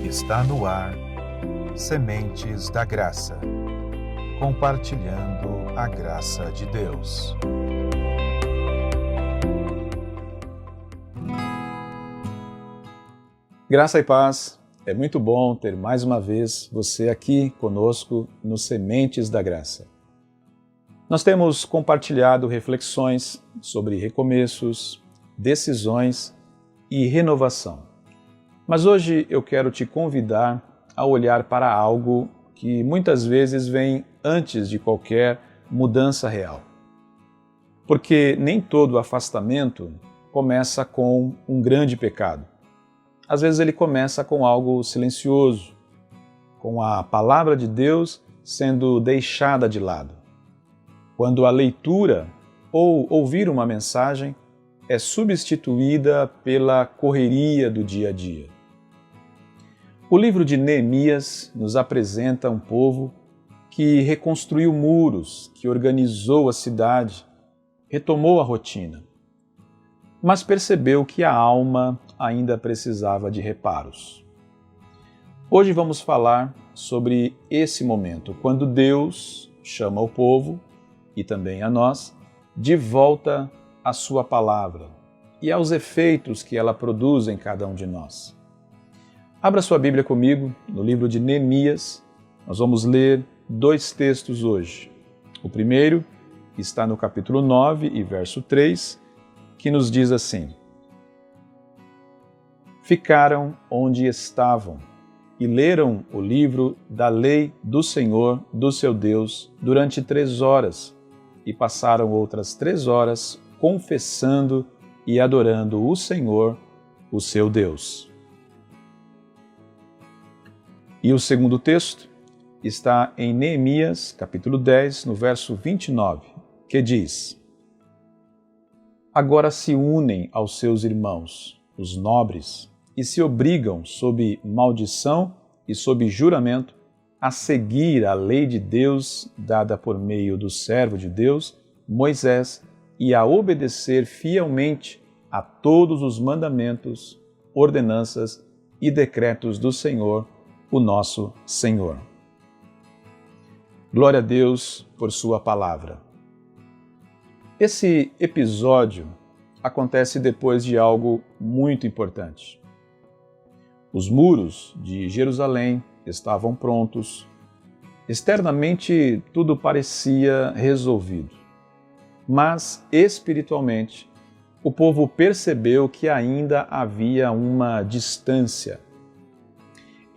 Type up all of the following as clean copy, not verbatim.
Está no ar, Sementes da Graça, compartilhando a graça de Deus. Graça e paz, é muito bom ter mais uma vez você aqui conosco no Sementes da Graça. Nós temos compartilhado reflexões sobre recomeços, decisões e renovação. Mas hoje eu quero te convidar a olhar para algo que muitas vezes vem antes de qualquer mudança real. Porque nem todo afastamento começa com um grande pecado. Às vezes ele começa com algo silencioso, com a palavra de Deus sendo deixada de lado. Quando a leitura ou ouvir uma mensagem é substituída pela correria do dia a dia. O livro de Neemias nos apresenta um povo que reconstruiu muros, que organizou a cidade, retomou a rotina, mas percebeu que a alma ainda precisava de reparos. Hoje vamos falar sobre esse momento, quando Deus chama o povo, e também a nós, de volta à sua palavra e aos efeitos que ela produz em cada um de nós. Abra sua Bíblia comigo no livro de Neemias. Nós vamos ler 2 textos hoje. O primeiro está no capítulo 9 e verso 3, que nos diz assim: Ficaram onde estavam e leram o livro da lei do Senhor, do seu Deus, durante 3 horas, e passaram outras 3 horas confessando e adorando o Senhor, o seu Deus. E o segundo texto está em Neemias, capítulo 10, no verso 29, que diz: Agora se unem aos seus irmãos, os nobres, e se obrigam sob maldição e sob juramento a seguir a lei de Deus dada por meio do servo de Deus, Moisés, e a obedecer fielmente a todos os mandamentos, ordenanças e decretos do Senhor, o nosso Senhor. Glória a Deus por sua palavra. Esse episódio acontece depois de algo muito importante. Os muros de Jerusalém estavam prontos. Externamente, tudo parecia resolvido. Mas, espiritualmente, o povo percebeu que ainda havia uma distância.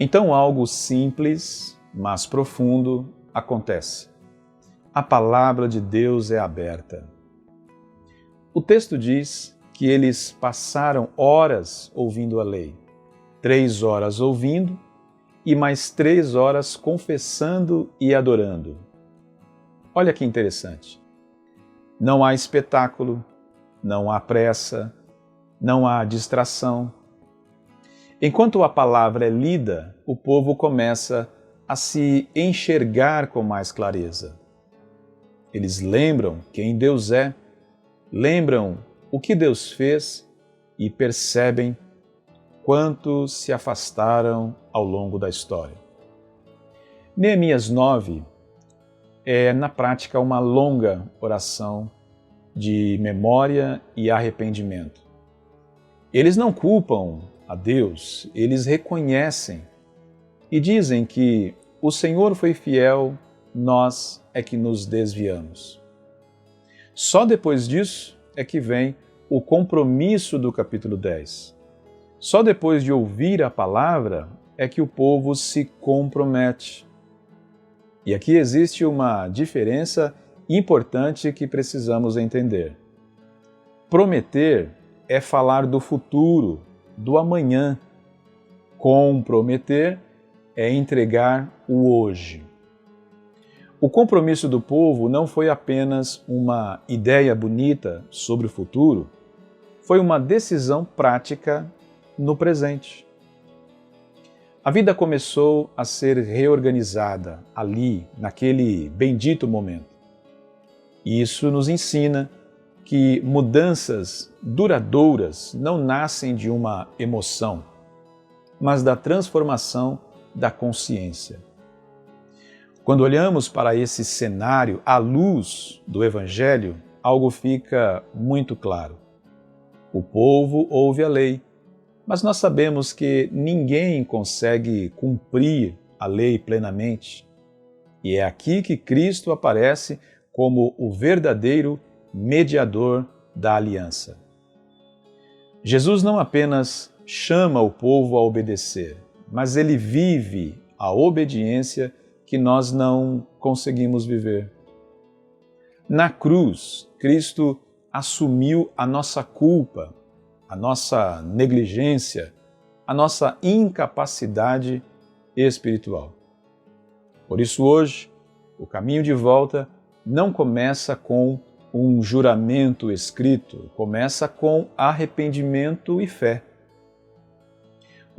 Então, algo simples, mas profundo, acontece. A palavra de Deus é aberta. O texto diz que eles passaram horas ouvindo a lei. 3 horas ouvindo e mais 3 horas confessando e adorando. Olha que interessante. Não há espetáculo, não há pressa, não há distração. Enquanto a palavra é lida, o povo começa a se enxergar com mais clareza. Eles lembram quem Deus é, lembram o que Deus fez e percebem quanto se afastaram ao longo da história. Neemias 9 é, na prática, uma longa oração de memória e arrependimento. Eles não culpam a Deus, eles reconhecem e dizem que o Senhor foi fiel, nós é que nos desviamos. Só depois disso é que vem o compromisso do capítulo 10. Só depois de ouvir a palavra é que o povo se compromete. E aqui existe uma diferença importante que precisamos entender. Prometer é falar do futuro, do amanhã. Comprometer é entregar o hoje. O compromisso do povo não foi apenas uma ideia bonita sobre o futuro, foi uma decisão prática no presente. A vida começou a ser reorganizada ali, naquele bendito momento. E isso nos ensina que mudanças duradouras não nascem de uma emoção, mas da transformação da consciência. Quando olhamos para esse cenário à luz do Evangelho, algo fica muito claro. O povo ouve a lei, mas nós sabemos que ninguém consegue cumprir a lei plenamente. E é aqui que Cristo aparece como o verdadeiro mediador da aliança. Jesus não apenas chama o povo a obedecer, mas ele vive a obediência que nós não conseguimos viver. Na cruz, Cristo assumiu a nossa culpa, a nossa negligência, a nossa incapacidade espiritual. Por isso hoje, o caminho de volta não começa com um juramento escrito, começa com arrependimento e fé.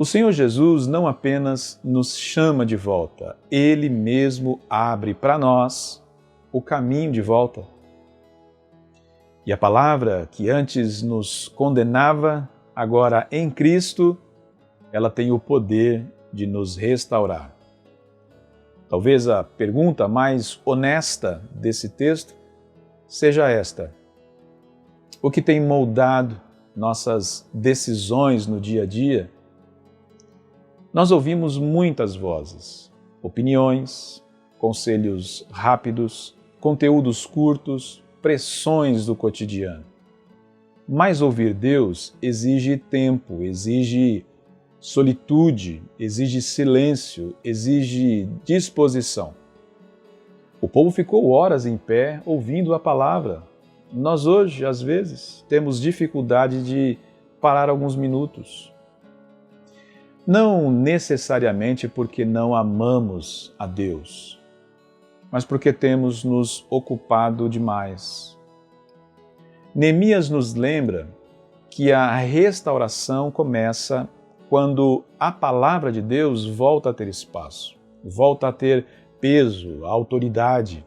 O Senhor Jesus não apenas nos chama de volta, Ele mesmo abre para nós o caminho de volta. E a palavra que antes nos condenava, agora em Cristo, ela tem o poder de nos restaurar. Talvez a pergunta mais honesta desse texto seja esta: o que tem moldado nossas decisões no dia a dia? Nós ouvimos muitas vozes, opiniões, conselhos rápidos, conteúdos curtos, pressões do cotidiano. Mas ouvir Deus exige tempo, exige solitude, exige silêncio, exige disposição. O povo ficou horas em pé ouvindo a palavra. Nós hoje, às vezes, temos dificuldade de parar alguns minutos. Não necessariamente porque não amamos a Deus, mas porque temos nos ocupado demais. Neemias nos lembra que a restauração começa quando a palavra de Deus volta a ter espaço, volta a ter peso, autoridade.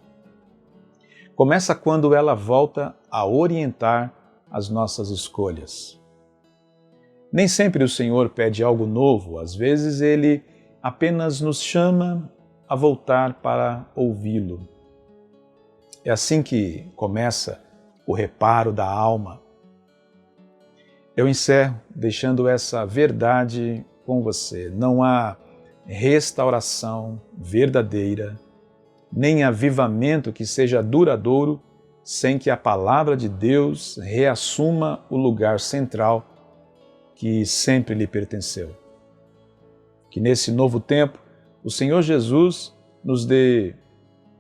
Começa quando ela volta a orientar as nossas escolhas. Nem sempre o Senhor pede algo novo, às vezes Ele apenas nos chama a voltar para ouvi-lo. É assim que começa o reparo da alma. Eu encerro deixando essa verdade com você. Não há restauração verdadeira, nem avivamento que seja duradouro, sem que a palavra de Deus reassuma o lugar central que sempre lhe pertenceu. Que nesse novo tempo, o Senhor Jesus nos dê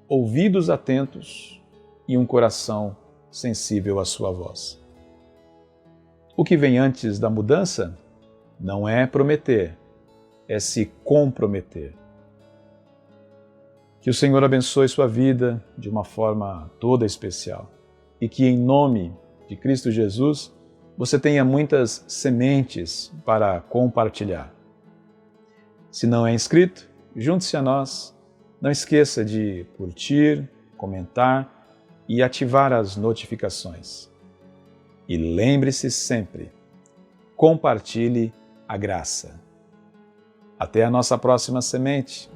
ouvidos atentos e um coração sensível à sua voz. O que vem antes da mudança não é prometer, é se comprometer. Que o Senhor abençoe sua vida de uma forma toda especial e que, em nome de Cristo Jesus, você tenha muitas sementes para compartilhar. Se não é inscrito, junte-se a nós. Não esqueça de curtir, comentar e ativar as notificações. E lembre-se sempre, compartilhe a graça. Até a nossa próxima semente.